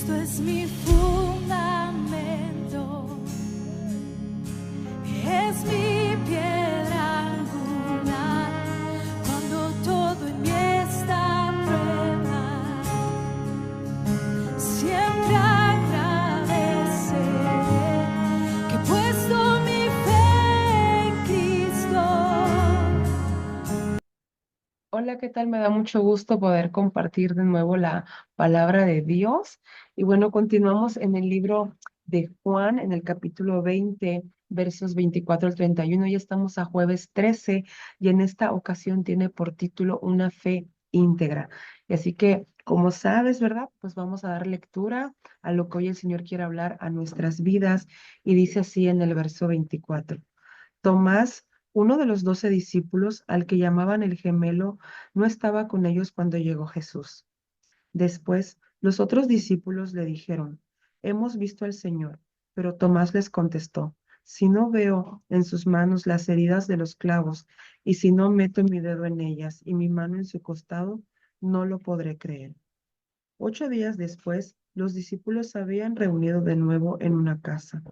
Cristo es mi fundamento, es mi piedra angular. Cuando todo en mí está a prueba, siempre agradeceré que he puesto mi fe en Cristo. Hola, ¿qué tal? Me da mucho gusto poder compartir de nuevo la palabra de Dios. Y bueno, continuamos en el libro de Juan, en el capítulo 20, versos 24 al 31. Ya estamos a jueves 13 y en esta ocasión tiene por título Una fe íntegra. Y así que, como sabes, ¿verdad? Pues vamos a dar lectura a lo que hoy el Señor quiere hablar a nuestras vidas. Y dice así en el verso 24. Tomás, uno de los 12 discípulos, al que llamaban el gemelo, no estaba con ellos cuando llegó Jesús. Después, los otros discípulos le dijeron, hemos visto al Señor. Pero Tomás les contestó, si no veo en sus manos las heridas de los clavos, y si no meto mi dedo en ellas y mi mano en su costado, no lo podré creer. 8 días después, los discípulos se habían reunido de nuevo en una casa,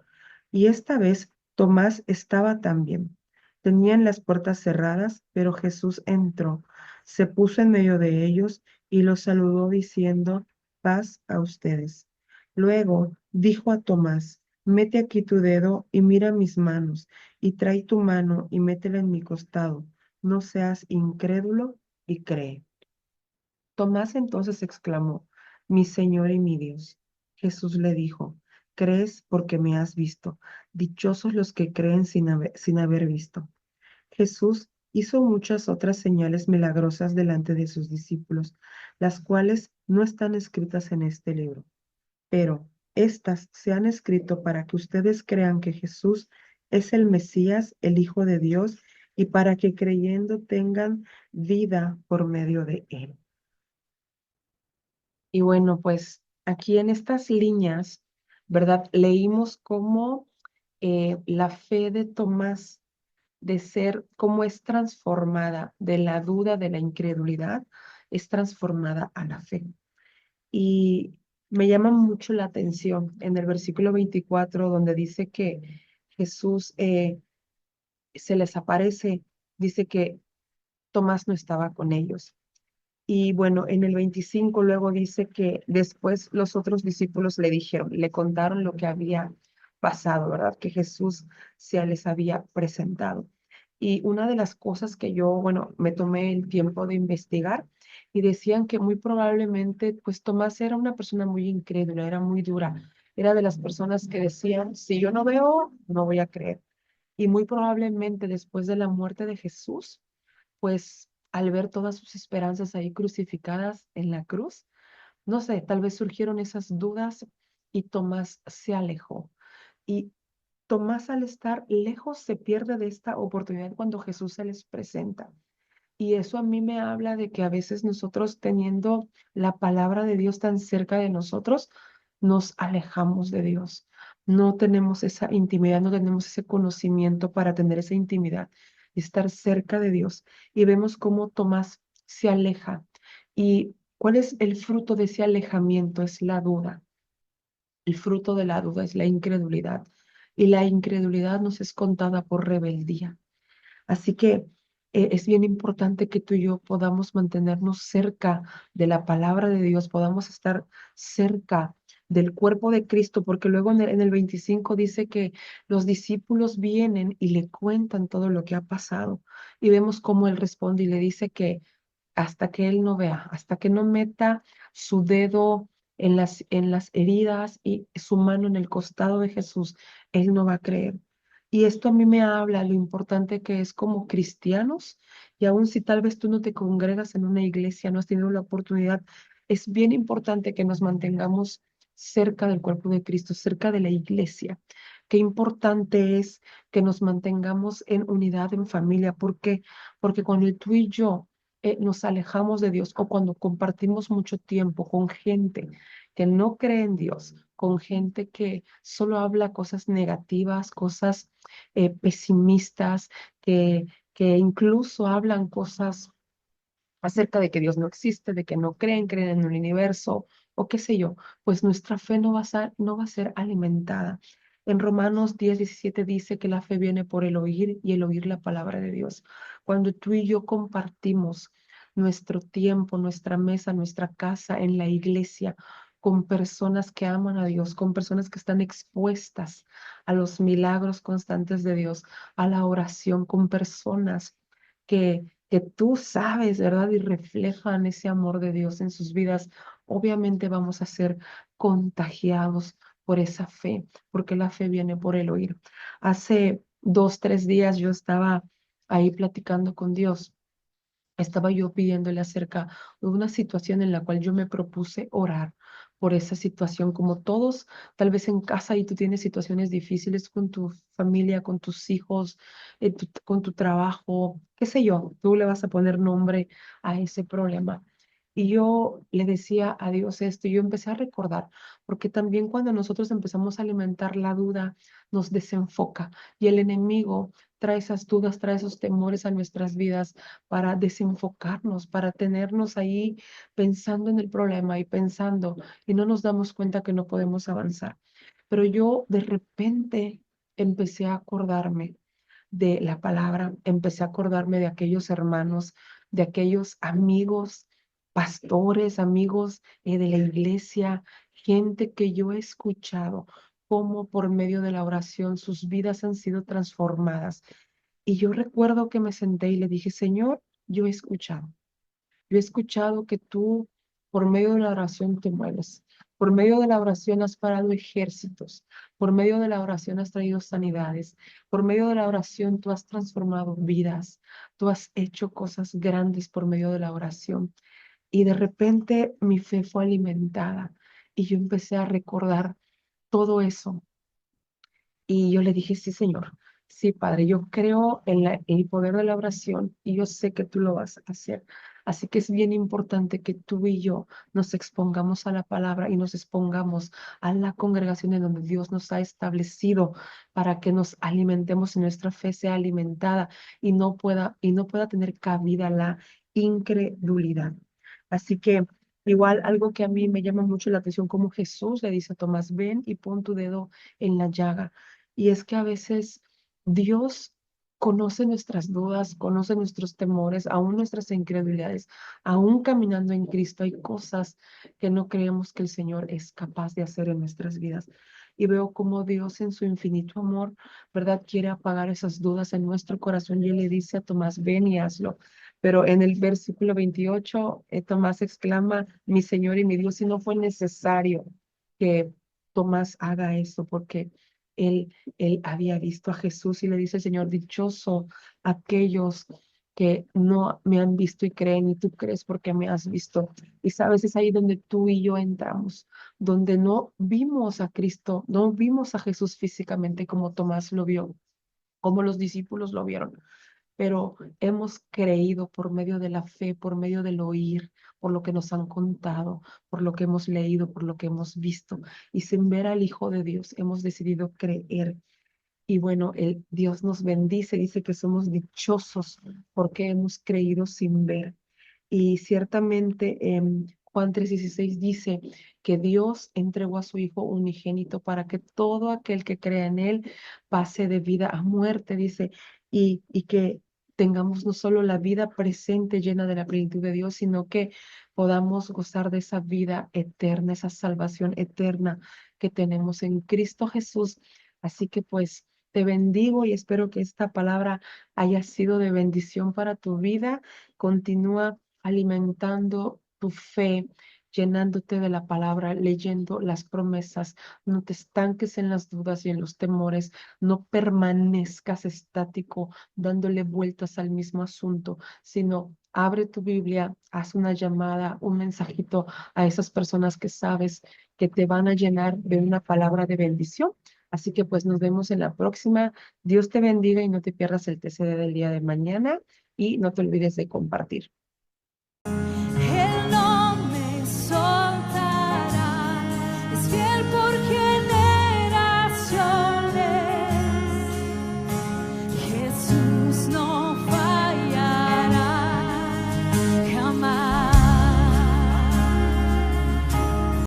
y esta vez Tomás estaba también. Tenían las puertas cerradas, pero Jesús entró, se puso en medio de ellos y los saludó diciendo, paz a ustedes. Luego dijo a Tomás, mete aquí tu dedo y mira mis manos, y trae tu mano y métela en mi costado. No seas incrédulo y cree. Tomás entonces exclamó, mi Señor y mi Dios. Jesús le dijo, crees porque me has visto. Dichosos los que creen sin haber visto. Jesús hizo muchas otras señales milagrosas delante de sus discípulos, las cuales no están escritas en este libro, pero estas se han escrito para que ustedes crean que Jesús es el Mesías, el Hijo de Dios, y para que creyendo tengan vida por medio de él. Y bueno, pues aquí en estas líneas, ¿verdad? Leímos cómo la fe de Tomás de ser, cómo es transformada de la duda, de la incredulidad, es transformada a la fe. Y me llama mucho la atención en el versículo 24, donde dice que Jesús se les aparece, dice que Tomás no estaba con ellos. Y bueno, en el 25 luego dice que después los otros discípulos le dijeron, le contaron lo que había pasado, ¿verdad? Que Jesús se les había presentado. Y una de las cosas que yo, bueno, me tomé el tiempo de investigar y decían que muy probablemente, pues Tomás era una persona muy incrédula, era muy dura, era de las personas que decían, si yo no veo, no voy a creer. Y muy probablemente después de la muerte de Jesús, pues al ver todas sus esperanzas ahí crucificadas en la cruz, no sé, tal vez surgieron esas dudas y Tomás se alejó. Y Tomás al estar lejos se pierde de esta oportunidad cuando Jesús se les presenta. Y eso a mí me habla de que a veces nosotros teniendo la palabra de Dios tan cerca de nosotros, nos alejamos de Dios. No tenemos esa intimidad, no tenemos ese conocimiento para tener esa intimidad y estar cerca de Dios. Y vemos cómo Tomás se aleja. ¿Y cuál es el fruto de ese alejamiento? Es la duda. El fruto de la duda es la incredulidad. Y la incredulidad nos es contada por rebeldía. Así que es bien importante que tú y yo podamos mantenernos cerca de la palabra de Dios, podamos estar cerca del cuerpo de Cristo, porque luego en el 25 dice que los discípulos vienen y le cuentan todo lo que ha pasado y vemos cómo él responde y le dice que hasta que él no vea, hasta que no meta su dedo en las heridas y su mano en el costado de Jesús, él no va a creer. Y esto a mí me habla lo importante que es como cristianos, y aun si tal vez tú no te congregas en una iglesia, no has tenido la oportunidad, es bien importante que nos mantengamos cerca del cuerpo de Cristo, cerca de la iglesia. Qué importante es que nos mantengamos en unidad, en familia. ¿Por qué? Porque cuando tú y yo nos alejamos de Dios o cuando compartimos mucho tiempo con gente que no cree en Dios, con gente que solo habla cosas negativas, cosas pesimistas, que incluso hablan cosas acerca de que Dios no existe, de que no creen, creen en un universo o qué sé yo, pues nuestra fe no va a ser alimentada. En Romanos 10:17 dice que la fe viene por el oír y el oír la palabra de Dios. Cuando tú y yo compartimos nuestro tiempo, nuestra mesa, nuestra casa en la iglesia, con personas que aman a Dios, con personas que están expuestas a los milagros constantes de Dios, a la oración, con personas que tú sabes, ¿verdad? Y reflejan ese amor de Dios en sus vidas, obviamente vamos a ser contagiados por esa fe, porque la fe viene por el oír. Hace 2, 3 días yo estaba ahí platicando con Dios. Estaba yo pidiéndole acerca de una situación en la cual yo me propuse orar por esa situación, como todos, tal vez en casa y tú tienes situaciones difíciles con tu familia, con tus hijos, con tu trabajo, qué sé yo, tú le vas a poner nombre a ese problema. Y yo le decía a Dios esto, y yo empecé a recordar, porque también cuando nosotros empezamos a alimentar la duda, nos desenfoca y el enemigo trae esas dudas, trae esos temores a nuestras vidas para desenfocarnos, para tenernos ahí pensando en el problema y pensando, y no nos damos cuenta que no podemos avanzar. Pero yo de repente empecé a acordarme de la palabra, empecé a acordarme de aquellos hermanos, de aquellos amigos, pastores, amigos de la iglesia, gente que yo he escuchado cómo por medio de la oración sus vidas han sido transformadas. Y yo recuerdo que me senté y le dije, Señor, yo he escuchado que tú por medio de la oración te mueves, por medio de la oración has parado ejércitos, por medio de la oración has traído sanidades, por medio de la oración tú has transformado vidas, tú has hecho cosas grandes por medio de la oración. Y de repente mi fe fue alimentada y yo empecé a recordar todo eso y yo le dije, sí, Señor, sí, Padre, yo creo en el poder de la oración y yo sé que tú lo vas a hacer. Así que es bien importante que tú y yo nos expongamos a la palabra y nos expongamos a la congregación en donde Dios nos ha establecido para que nos alimentemos y nuestra fe sea alimentada y no pueda tener cabida la incredulidad. Así que igual algo que a mí me llama mucho la atención, como Jesús le dice a Tomás, ven y pon tu dedo en la llaga. Y es que a veces Dios conoce nuestras dudas, conoce nuestros temores, aún nuestras incredulidades, aún caminando en Cristo. Hay cosas que no creemos que el Señor es capaz de hacer en nuestras vidas. Y veo cómo Dios en su infinito amor, ¿verdad? Quiere apagar esas dudas en nuestro corazón y Él le dice a Tomás, ven y hazlo. Pero en el versículo 28, Tomás exclama, mi Señor y mi Dios, si no fue necesario que Tomás haga eso, porque él había visto a Jesús y le dice el Señor, dichoso aquellos que no me han visto y creen, y tú crees porque me has visto. Y sabes, es ahí donde tú y yo entramos, donde no vimos a Cristo, no vimos a Jesús físicamente como Tomás lo vio, como los discípulos lo vieron, pero hemos creído por medio de la fe, por medio del oír, por lo que nos han contado, por lo que hemos leído, por lo que hemos visto, y sin ver al Hijo de Dios hemos decidido creer. Y bueno, Dios nos bendice, dice que somos dichosos porque hemos creído sin ver. Y ciertamente Juan 3:16 dice que Dios entregó a su Hijo unigénito para que todo aquel que crea en Él pase de vida a muerte, dice, y que tengamos no solo la vida presente llena de la plenitud de Dios, sino que podamos gozar de esa vida eterna, esa salvación eterna que tenemos en Cristo Jesús. Así que pues te bendigo y espero que esta palabra haya sido de bendición para tu vida. Continúa alimentando tu fe, llenándote de la palabra, leyendo las promesas. No te estanques en las dudas y en los temores. No permanezcas estático dándole vueltas al mismo asunto, sino abre tu Biblia, haz una llamada, un mensajito a esas personas que sabes que te van a llenar de una palabra de bendición. Así que pues nos vemos en la próxima. Dios te bendiga y no te pierdas el TCD del día de mañana y no te olvides de compartir.